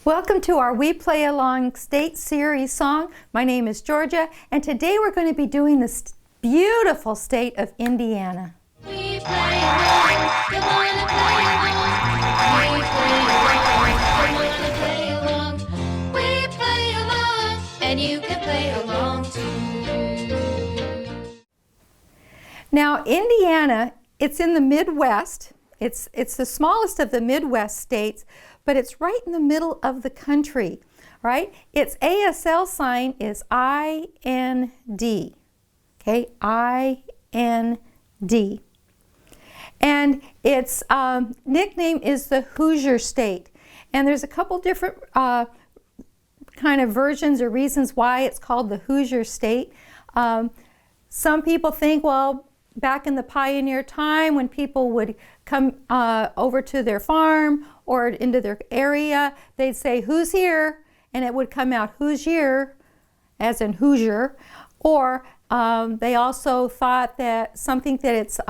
Welcome to our We Play Along State Series song. My name is Georgia, and today we're going to be doing the beautiful state of Indiana. We play along, you wanna play along. We play along, you wanna play along. We play along, and you can play along too. Now, Indiana, it's in the Midwest. It's the smallest of the Midwest states, but it's right in the middle of the country, right? Its ASL sign is IND, okay? IND. And its nickname is the Hoosier State. And there's a couple different kind of versions or reasons why it's called the Hoosier State. Some people think, well, back in the pioneer time when people would come over to their farm or into their area, they'd say, "Who's here?" And it would come out Hoosier, as in Hoosier. Or they also thought that something that it's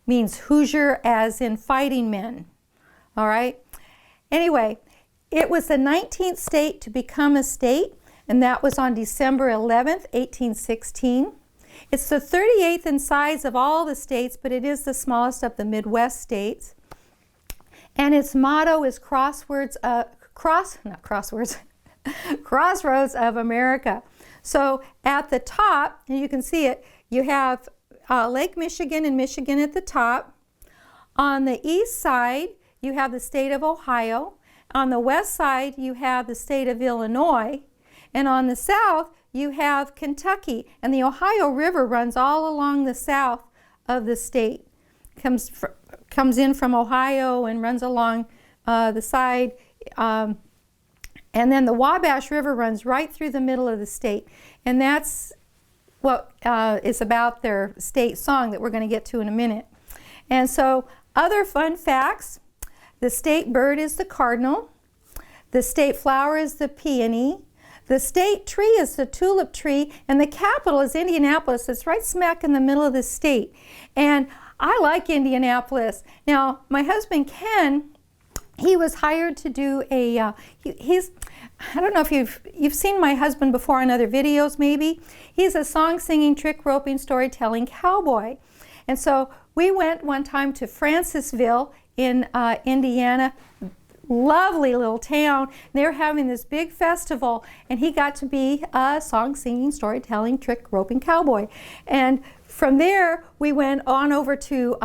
means Hoosier as in fighting men. All right? Anyway, it was the 19th state to become a state, and that was on December 11th, 1816. It's the 38th in size of all the states, but it is the smallest of the Midwest states. And its motto is Crossroads of America. So at the top, and you can see it, you have Lake Michigan and Michigan at the top. On the east side, you have the state of Ohio. On the west side, you have the state of Illinois. And on the south, you have Kentucky. And the Ohio River runs all along the south of the state. Comes in from Ohio and runs along the side. And then the Wabash River runs right through the middle of the state. And that's what is about their state song that we're going to get to in a minute. And so other fun facts: the state bird is the cardinal. The state flower is the peony. The state tree is the tulip tree, and the capital is Indianapolis. It's right smack in the middle of the state. And I like Indianapolis. Now, my husband Ken, he was hired to do a, I don't know if you've seen my husband before in other videos maybe. He's a song singing, trick roping, storytelling cowboy. And so we went one time to Francisville in Indiana. Lovely little town. They were having this big festival, and he got to be a song singing, storytelling, trick roping cowboy. And from there, we went on over to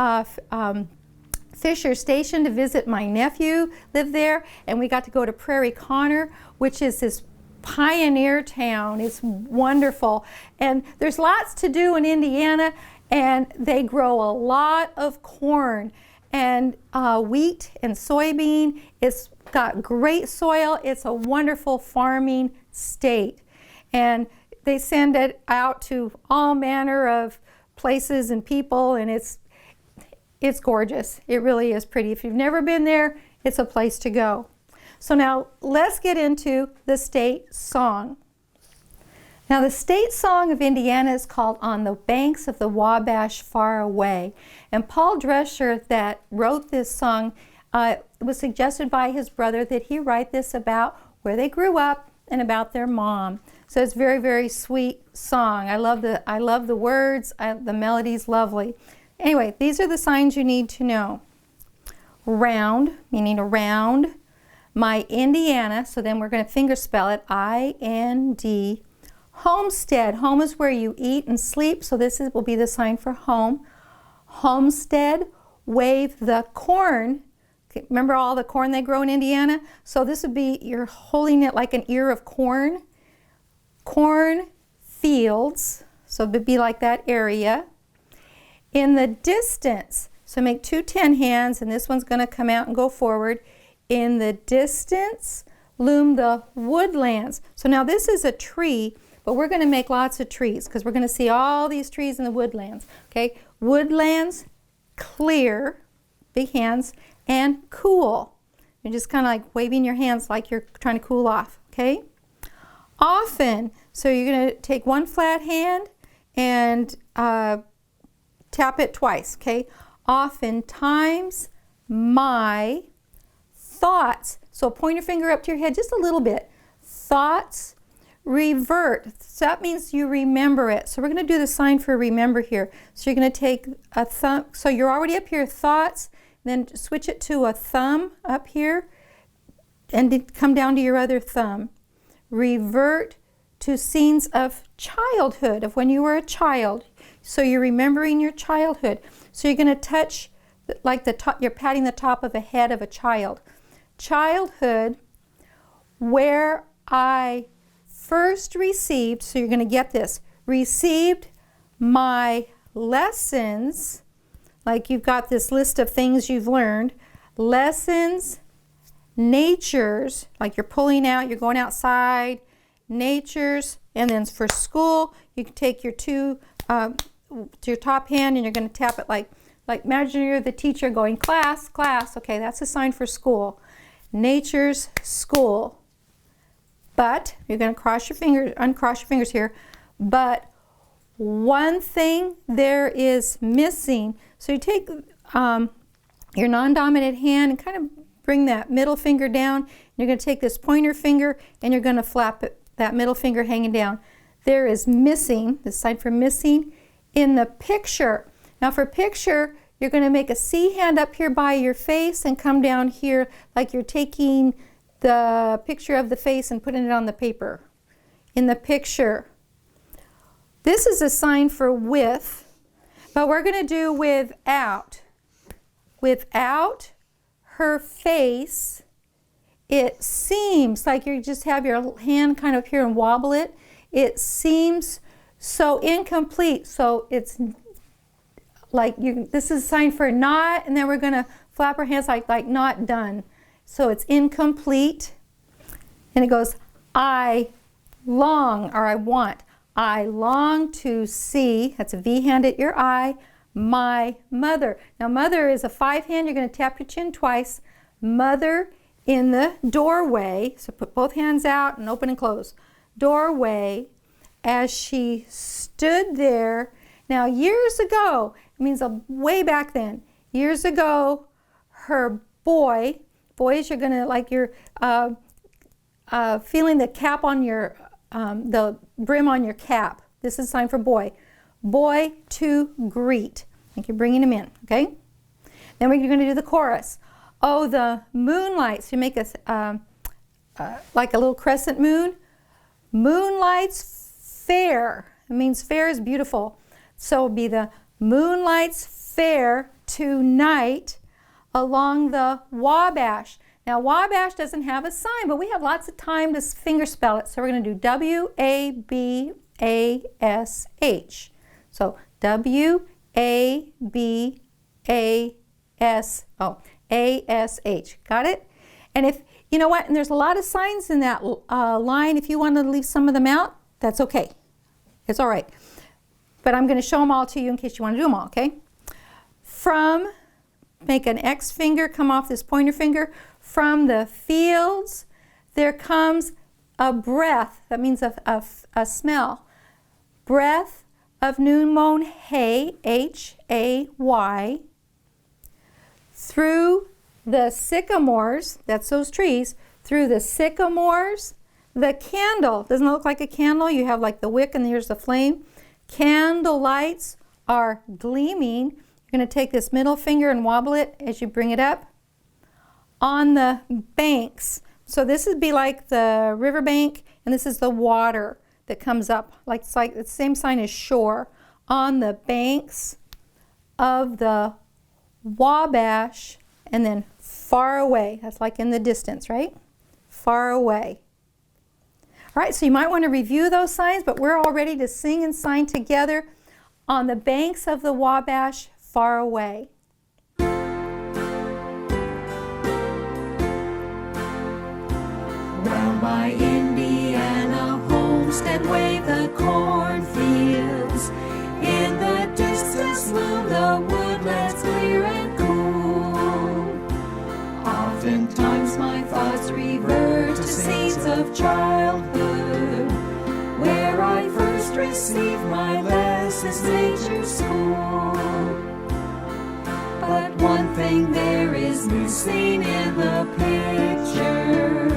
Fisher Station to visit my nephew, lived there, and we got to go to Prairie Connor, which is this pioneer town. It's wonderful. And there's lots to do in Indiana, and they grow a lot of corn and wheat and soybean. It's got great soil. It's a wonderful farming state. And they send it out to all manner of places and people, and it's gorgeous. It really is pretty. If you've never been there, it's a place to go. So now let's get into the state song. Now, the state song of Indiana is called On the Banks of the Wabash Far Away. And Paul Drescher, that wrote this song, it was suggested by his brother that he write this about where they grew up and about their mom. So it's a very, very sweet song. I love the words. The melody's lovely. Anyway, these are the signs you need to know. Round, meaning around. My Indiana, so then we're going to finger spell it, I-N-D. Homestead. Home is where you eat and sleep, so this will be the sign for home. Homestead. Wave the corn. Okay, remember all the corn they grow in Indiana? So this would be, you're holding it like an ear of corn. Cornfields. So it would be like that area. In the distance. So make 2 10 hands, and this one's going to come out and go forward. In the distance, loom the woodlands. So now this is a tree, but we're going to make lots of trees because we're going to see all these trees in the woodlands. Okay, woodlands, clear, big hands, and cool. You're just kind of like waving your hands like you're trying to cool off. Okay, often. So you're going to take one flat hand and tap it twice. Okay, oftentimes my thoughts. So pointer finger up to your head just a little bit. Thoughts, revert. So that means you remember it. So we're going to do the sign for remember here. So you're going to take a thumb. So you're already up here, thoughts, then switch it to a thumb up here and come down to your other thumb. Revert to scenes of childhood, of when you were a child. So you're remembering your childhood. So you're going to touch like the top, you're patting the top of the head of a child. Childhood, where I first received, so you're going to get this, received my lessons, like you've got this list of things you've learned, lessons, natures, like you're pulling out, you're going outside, natures, and then for school, you can take your to your top hand and you're going to tap it like imagine you're the teacher going, class, class. Okay, that's a sign for school. Nature's school. But you're going to cross your fingers, uncross your fingers here. But one thing there is missing. So you take your non-dominant hand and kind of bring that middle finger down. You're going to take this pointer finger and you're going to flap it, that middle finger hanging down. There is missing, the sign for missing, in the picture. Now for picture, you're going to make a C hand up here by your face and come down here like you're taking the picture of the face and putting it on the paper. In the picture. This is a sign for with, but we're going to do without. Without her face, it seems like you just have your hand kind of here and wobble it. It seems so incomplete. So it's like this is a sign for not, and then we're going to flap our hands like not done. So it's incomplete. And it goes, I long, or I want. I long to see, that's a V hand at your eye, my mother. Now mother is a 5 hand. You're going to tap your chin twice. Mother in the doorway. So put both hands out and open and close. Doorway as she stood there. Now years ago, it means way back then, years ago, her boys, you're going to, like you're feeling the cap on your, the brim on your cap. This is a sign for boy. Boy to greet. Like you're bringing him in, okay? Then we're going to do the chorus. Oh, the moonlight. So you make a, like a little crescent moon. Moonlight's fair. It means fair is beautiful. So it'll be the moonlight's fair tonight along the Wabash. Now Wabash doesn't have a sign, but we have lots of time to finger spell it. So we're going to do W-A-B-A-S-H. So W-A-B-A-S-A-S-H. Got it? And if, you know what, and there's a lot of signs in that line. If you want to leave some of them out, that's okay. It's all right. But I'm going to show them all to you in case you want to do them all, okay? From, make an X finger, come off this pointer finger. From the fields, there comes a breath. That means a smell. Breath of new mown hay, H-A-Y. Through the sycamores, that's those trees, through the sycamores, the candle. Doesn't it look like a candle? You have like the wick and here's the flame. Candle lights are gleaming. You're going to take this middle finger and wobble it as you bring it up. On the banks. So this would be like the river bank, and this is the water that comes up. Like it's like the same sign as shore. On the banks of the Wabash, and then far away. That's like in the distance, right? Far away. All right, so you might want to review those signs, but we're all ready to sing and sign together. On the banks of the Wabash, far away. Round by Indiana homestead wave the cornfields. In the distance loom the woodlands clear and cool. Oftentimes my thoughts revert to scenes of childhood, where I first received my lessons, nature's school. But one thing there is missing in the picture.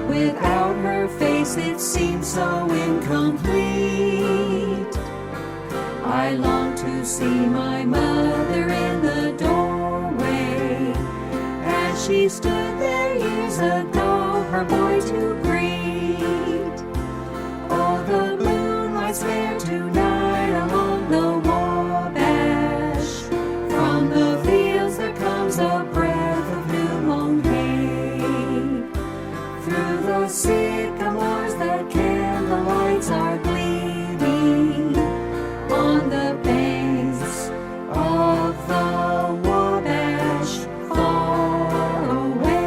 Without her face it seems so incomplete. I long to see my mother in the doorway, as she stood there years ago, her boy to greet. Oh, the moonlight's there tonight along the Wabash. From the fields there comes a breath of new mown hay. Through the sycamores the candlelights are gleaming on the banks of the Wabash far away.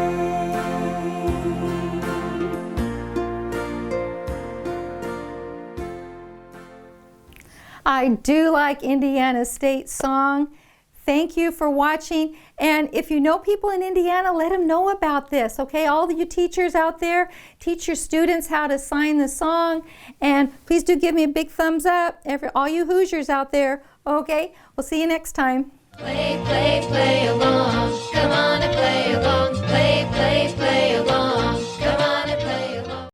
I do like Indiana State Song. Thank you for watching. And if you know people in Indiana, let them know about this, okay? All of you teachers out there, teach your students how to sign the song. And please do give me a big thumbs up, all you Hoosiers out there, okay? We'll see you next time. Play, play, play along. Come on and